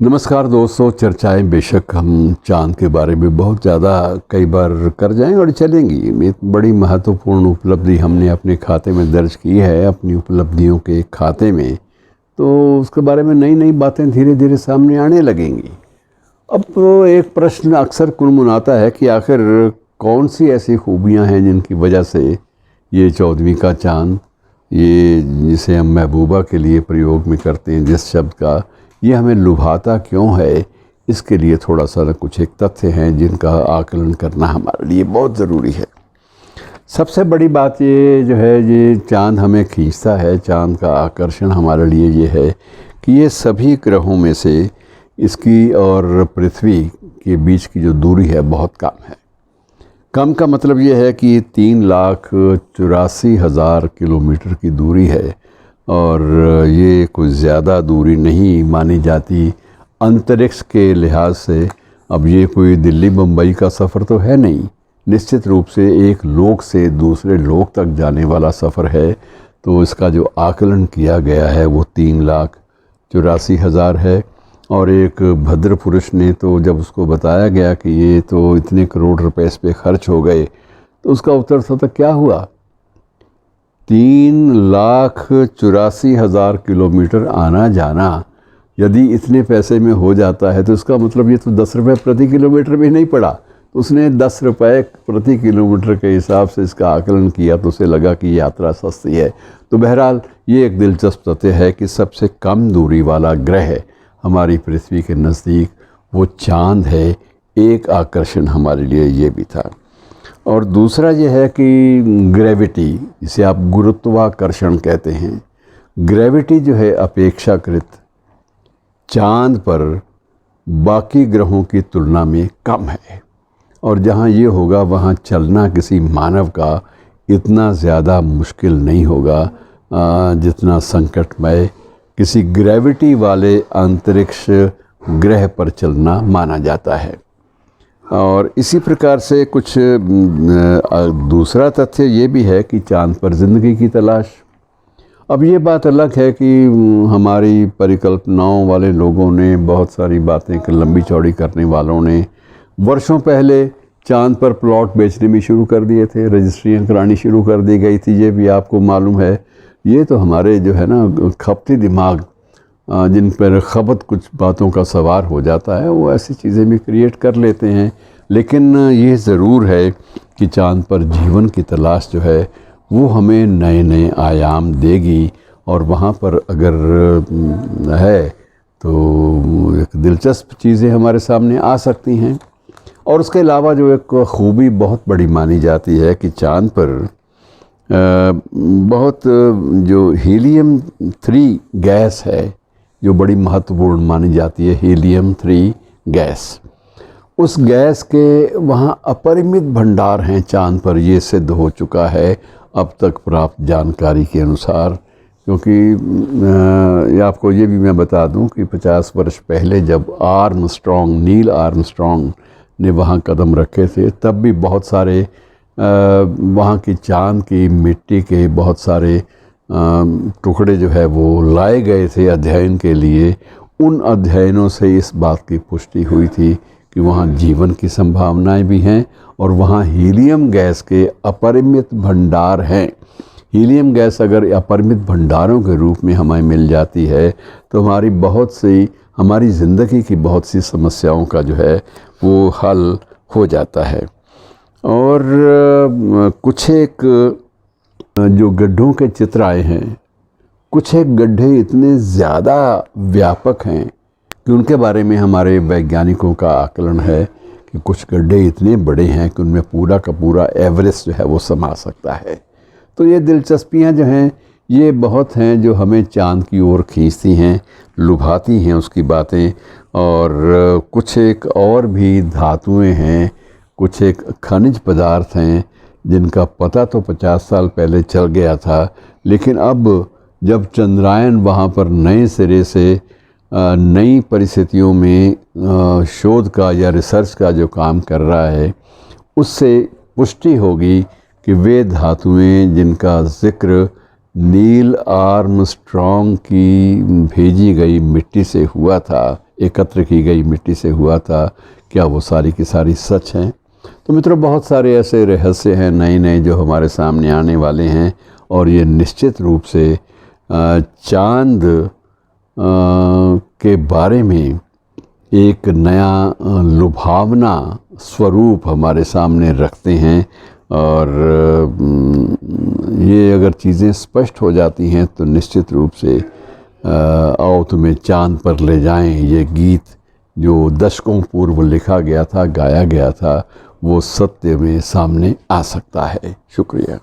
नमस्कार दोस्तों। चर्चाएं बेशक हम चांद के बारे में बहुत ज़्यादा कई बार कर जाएं और चलेंगी। एक बड़ी महत्वपूर्ण उपलब्धि हमने अपने खाते में दर्ज की है, अपनी उपलब्धियों के खाते में, तो उसके बारे में नई नई बातें धीरे धीरे सामने आने लगेंगी। अब तो एक प्रश्न अक्सर कुनमुनाता है कि आखिर कौन सी ऐसी खूबियां हैं जिनकी वजह से ये 14वीं का चांद, ये जिसे हम महबूबा के लिए प्रयोग में करते हैं जिस शब्द का, ये हमें लुभाता क्यों है। इसके लिए थोड़ा सा कुछ एक तथ्य हैं जिनका आकलन करना हमारे लिए बहुत ज़रूरी है। सबसे बड़ी बात ये जो है, ये चांद हमें खींचता है, चांद का आकर्षण हमारे लिए ये है कि ये सभी ग्रहों में से इसकी और पृथ्वी के बीच की जो दूरी है बहुत कम है। कम का मतलब ये है कि 3,84,000 किलोमीटर की दूरी है और ये कोई ज़्यादा दूरी नहीं मानी जाती अंतरिक्ष के लिहाज से। अब ये कोई दिल्ली मुंबई का सफ़र तो है नहीं, निश्चित रूप से एक लोक से दूसरे लोक तक जाने वाला सफ़र है। तो इसका जो आकलन किया गया है वो 3,84,000 है। और एक भद्र पुरुष ने तो जब उसको बताया गया कि ये तो इतने करोड़ रुपए इस पे खर्च हो गए, तो उसका उत्तर था क्या हुआ, 3,84,000 किलोमीटर आना जाना यदि इतने पैसे में हो जाता है तो इसका मतलब ये तो 10 रुपये प्रति किलोमीटर भी नहीं पड़ा। तो उसने 10 रुपये प्रति किलोमीटर के हिसाब से इसका आकलन किया तो उसे लगा कि यात्रा सस्ती है। तो बहरहाल ये एक दिलचस्प तथ्य है कि सबसे कम दूरी वाला ग्रह हमारी पृथ्वी के नज़दीक वो चांद है। एक आकर्षण हमारे लिए ये भी था। और दूसरा ये है कि ग्रेविटी, जिसे आप गुरुत्वाकर्षण कहते हैं, ग्रेविटी जो है अपेक्षाकृत चांद पर बाकी ग्रहों की तुलना में कम है। और जहाँ ये होगा वहाँ चलना किसी मानव का इतना ज़्यादा मुश्किल नहीं होगा जितना संकटमय किसी ग्रेविटी वाले अंतरिक्ष ग्रह पर चलना माना जाता है। और इसी प्रकार से कुछ दूसरा तथ्य ये भी है कि चांद पर ज़िंदगी की तलाश। अब ये बात अलग है कि हमारी परिकल्पनाओं वाले लोगों ने, बहुत सारी बातें लंबी चौड़ी करने वालों ने वर्षों पहले चांद पर प्लॉट बेचने भी शुरू कर दिए थे, रजिस्ट्रियाँ करानी शुरू कर दी गई थी। ये भी आपको मालूम है। ये तो हमारे जो है ना खपती दिमाग, जिन पर खपत कुछ बातों का सवार हो जाता है, वो ऐसी चीज़ें भी क्रिएट कर लेते हैं। लेकिन ये ज़रूर है कि चांद पर जीवन की तलाश जो है वो हमें नए नए आयाम देगी। और वहाँ पर अगर है तो एक दिलचस्प चीज़ें हमारे सामने आ सकती हैं। और उसके अलावा जो एक खूबी बहुत बड़ी मानी जाती है कि चांद पर बहुत जो हीलियम 3 गैस है, जो बड़ी महत्वपूर्ण मानी जाती है, हीलियम 3 गैस, उस गैस के वहाँ अपरिमित भंडार हैं चांद पर। ये सिद्ध हो चुका है अब तक प्राप्त जानकारी के अनुसार। क्योंकि आपको ये भी मैं बता दूं कि 50 वर्ष पहले जब नील आर्मस्ट्रॉन्ग ने वहाँ कदम रखे थे, तब भी बहुत सारे वहाँ की चांद की मिट्टी के बहुत सारे टुकड़े जो है वो लाए गए थे अध्ययन के लिए। उन अध्ययनों से इस बात की पुष्टि हुई थी कि वहाँ जीवन की संभावनाएं भी हैं और वहाँ हीलियम गैस के अपरिमित भंडार हैं। हीलियम गैस अगर अपरिमित भंडारों के रूप में हमें मिल जाती है तो हमारी ज़िंदगी की बहुत सी समस्याओं का जो है वो हल हो जाता है। और कुछ एक जो गड्ढों के चित्र आए हैं, कुछ एक गड्ढे इतने ज़्यादा व्यापक हैं कि उनके बारे में हमारे वैज्ञानिकों का आकलन है कि कुछ गड्ढे इतने बड़े हैं कि उनमें पूरा का पूरा एवरेस्ट जो है वो समा सकता है। तो ये दिलचस्पियां जो हैं ये बहुत हैं जो हमें चांद की ओर खींचती हैं, लुभाती हैं उसकी बातें। और कुछ एक और भी धातुएं हैं, कुछ एक खनिज पदार्थ हैं जिनका पता तो 50 साल पहले चल गया था, लेकिन अब जब चंद्रायन वहाँ पर नए सिरे से नई परिस्थितियों में शोध का या रिसर्च का जो काम कर रहा है, उससे पुष्टि होगी कि वे धातुएं जिनका ज़िक्र नील आर्मस्ट्रॉन्ग की भेजी गई मिट्टी से हुआ था एकत्र की गई मिट्टी से हुआ था, क्या वो सारी की सारी सच हैं? तो मित्रों, बहुत सारे ऐसे रहस्य हैं नए नए जो हमारे सामने आने वाले हैं, और ये निश्चित रूप से चांद के बारे में एक नया लुभावना स्वरूप हमारे सामने रखते हैं। और ये अगर चीज़ें स्पष्ट हो जाती हैं तो निश्चित रूप से आओ तुम्हें चांद पर ले जाएं, ये गीत जो दशकों पूर्व लिखा गया था, गाया गया था, वो सत्य में सामने आ सकता है। शुक्रिया।